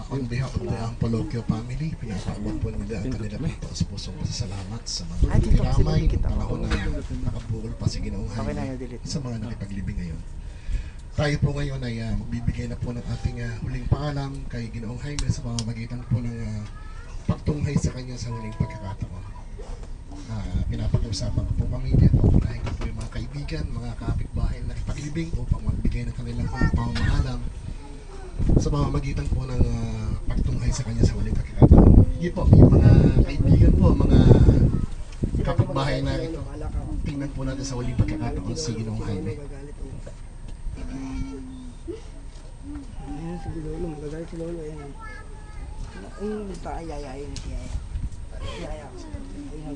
On behalf of the Ampologio family, pinapakawag po nila ang kanila po sa pusong pasasalamat sa mga kiramay ng panahon na nakabukol pa si Ginoong Jaime sa mga nakipaglibing ngayon. Tayo po ngayon ay magbibigay na po ng ating huling paalam kay Ginoong Jaime sa pamamagitan po ng pagtunghay sa kanya sa huling pagkakataon. Pinapakiusapan ko po pamilya, paunahin ko po yung mga kaibigan, mga kapitbahay na nakipaglibing upang magbigay ng kanilang huling pamamaalam sa pamamagitan po ng pagtunghay sa kanya sa huling pagkakataon. Hindi po, yung mga kaibigan po, mga kapitbahay na ito, tingnan po natin sa huling pagkakataon si Ginoong Jaime. Ayan si Lolo, magagalit si Lolo. Ayan. Ang ayayayin si Yaya. Yaya. Ayan,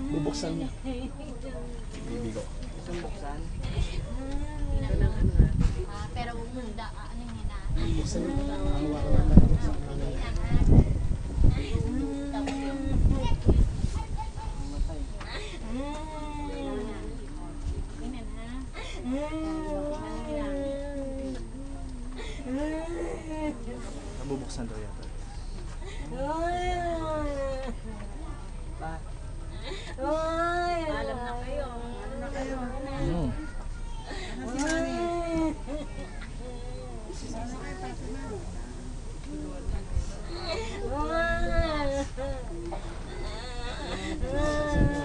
Bubuksan niya. Bibigo. isang buksan. Pero munda, ano yun na? Bubuksan niya. Ang wala na tayo sa kanila. Nabubuksan daw yata. Alam na kayo. Alam na kayo. Si Mami.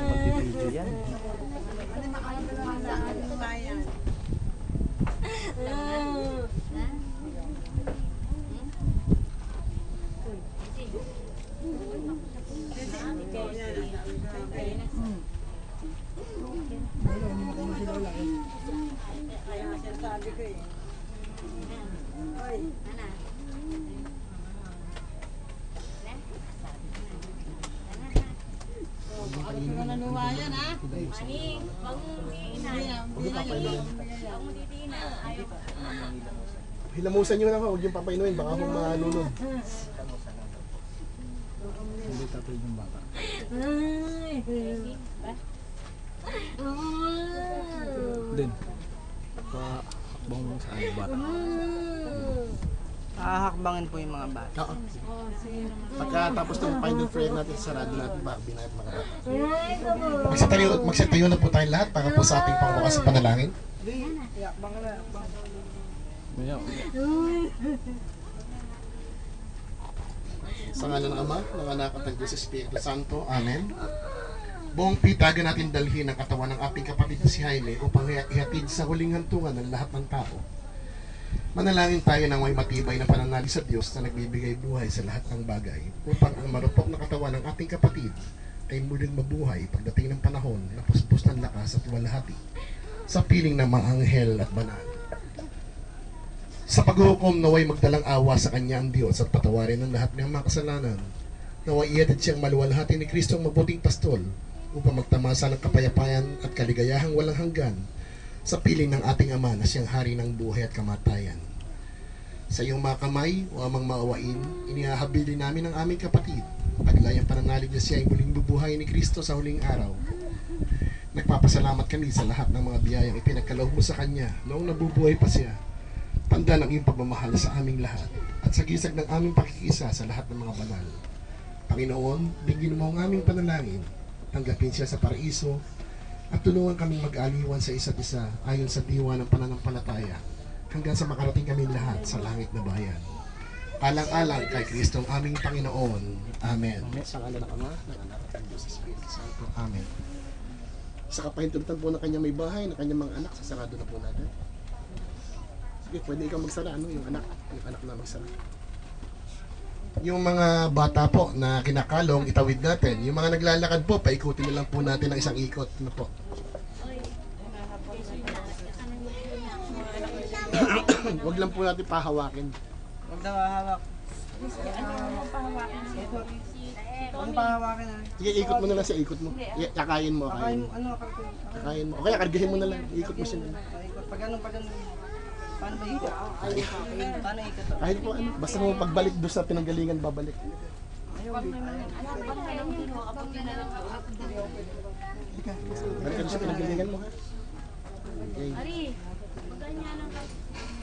Pag-video yan. Kaya sinasabi ko eh. Oy. Ano ka nanuwayan ha? Mani, wag mong iinan. Wag mong titinan. Ayaw ka. Hilamusan niyo na ako, huwag yung papainuin, baka akong malunod. Hindi tatay ng bata. Din. Pakakbang mo sa ano bata. Hakbangin po yung mga bata. Oo. Pagkatapos ng final prayer natin, sarado natin ba, binayad mga bata. Magsitayo na po tayong lahat para po sa ating pangwakas sa panalangin. Hakbang na. Mayaw. Sa ngalan ng Ama, ng Anak at ng Diyos Espiritu Santo. Amen. Buong pitagan natin dalhin ang katawan ng ating kapatid na si Jaime upang ihatid sa huling hantungan ng lahat ng tao. Manalangin tayo ng may matibay na pananalig sa Diyos na nagbibigay buhay sa lahat ng bagay upang ang marupok na katawan ng ating kapatid ay muling mabuhay pagdating ng panahon na puspos ng lakas at walhati sa piling ng mga anghel at banal. Sa paghukom naway magdalang awa sa kanya ang Diyos at patawarin ng lahat ng mga kasalanan. Naway ihatid siyang maluwalhati ni Kristo ang mabuting pastol upang magtamasa ng kapayapaan at kaligayahang walang hanggan sa piling ng ating Ama na siyang hari ng buhay at kamatayan. Sa iyong mga kamay, o amang maawain, inihahabili namin ang aming kapatid. Taglayang pananalig na siya ay muling bubuhay ni Kristo sa huling araw. Nagpapasalamat kami sa lahat ng mga biyayang ipinagkaloob mo sa Kanya noong nabubuhay pa siya. Tanda ng iyong pagmamahal sa aming lahat at sa gisag ng aming pakikisa sa lahat ng mga banal. Panginoon, bigyan mo ang aming panalangin, tanggapin siya sa paraiso, at tulungan kaming mag-aliwan sa isa't isa ayon sa diwa ng pananampalataya hanggang sa makarating kami lahat sa langit na bayan. Alang-alang kay Kristo ang aming Panginoon. Amen. Sa ngalan ng Ama, ng Anak at ng Diyos Espiritu Santo. Amen. Sa kapahintulutan po ng kanyang may bahay, ng kanyang mga anak, sasarado na po natin. Sige, pwede ikaw magsara, ano? Yung anak na magsara. Yung mga bata po na kinakalong, itawid natin. Yung mga naglalakad po, paikutin na lang po natin ng isang ikot. Ano po? Huwag lang po natin pahawakin. Huwag daw hawak. Ano pahawakin Ito. si Huwag pahawakin na. Sige, ikot mo na lang siya, ikot mo. Kakain mo, Kakain kakain mo, mo. ano, kakain. Kakain mo. O kaya kargahin mo na lang, ikot mo siya na lang. Ikot. Pag ganun. Paano ba ikot? Paano ikot? Kahit po ano, basta mo pagbalik doon sa pinanggalingan, babalik. Balik ka doon sa pinanggalingan mo, ha? Okay. Ari, maganyan ang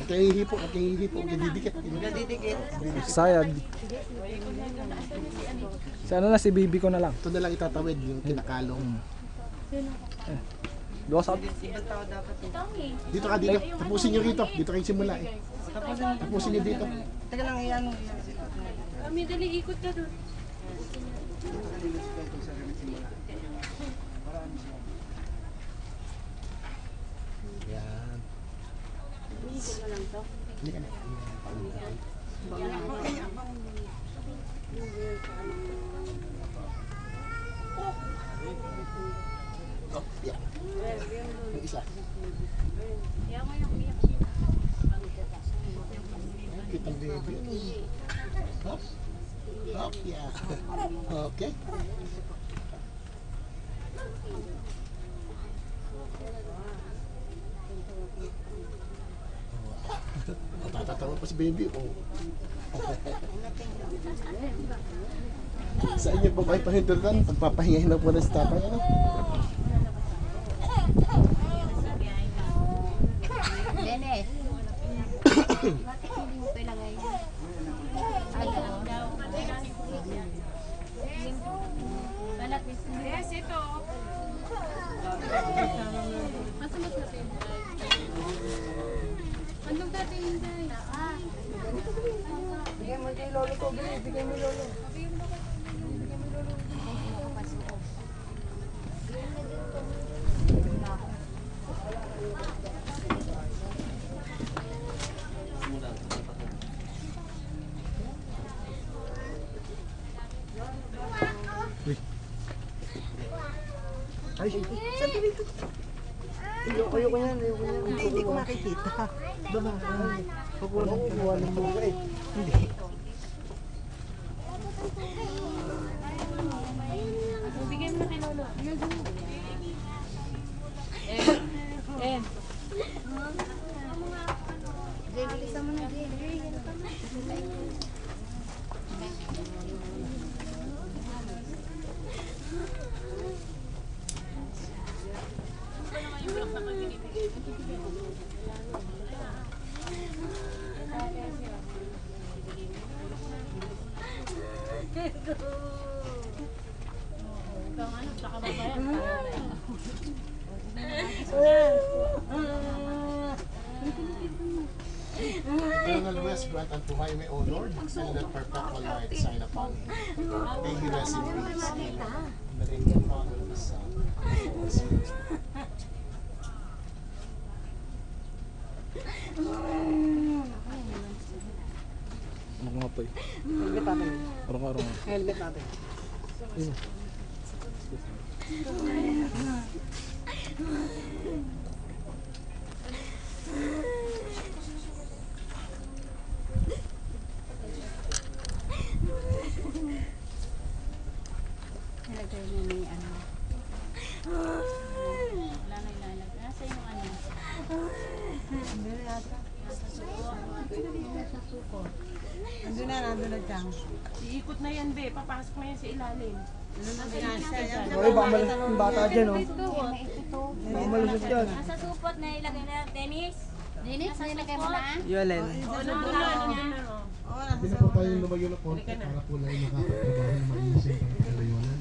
At kayong hihipo, at kayong hihipo, didikit. Didikit. Sayad. Si ano na, si Bibi ko na lang. Ito na lang itatawid, yung kinakalong. Doon sa Ibang tao dapat. Tommy. Dito ka, dito. Tapusin nyo rito. Dito kayo simula eh. Tapusin nyo dito. Teka lang, iyan. Kami dali ikot ka doon. Yan. Ikot na lang to. Hindi ka na. Oh, yeah. Yung isa. Kaya mo yung iyak. Kitang baby. Hop. Hop, yeah. Okay. Tatatawa pa si baby. Oh. Sa inyo po kayo pahinturan, pagpapahingahin na po na si tatay. Ano? Dennis. Bakit hindi mo pilagay yan? Yes, ito. Masamat natin. Andong dati yung day. Bigyan mo kay lolo ko, bigyan mo lolo. Ay, sandali ko. Ayoko yan. Hindi ko makikita. Baba. Kukuha ng buka eh. Hindi. Bigyan mo na kay Lolo. Jay, bilisan mo na, Jay. Eternal West, grant unto Jaime, O Lord, and let perpetual light shine upon him. May he rest in peace. Amen. In the name of the Father, and the Son, and the Holy Spirit. ano nga po eh. Helmet natin. Arong-arong. Helmet natin. Nilagay niya may ano. Wala na ilalagay. Nasa yung ano. Nasa suko. Nandun na dyan. Iikot na yan, be. Papasok na yan sa ilalim. Ay, baka malusot yung bata dyan, oh. Baka malusot dyan. Nasa supot na ilagay na Dennis. Dennis, nilagay mo na? Yulen. Nandun na, nandun na. Oh. Hindi na po tayo lumayo na konti para po lang makapagtrabaho ng maayos yung pagkakalayunan.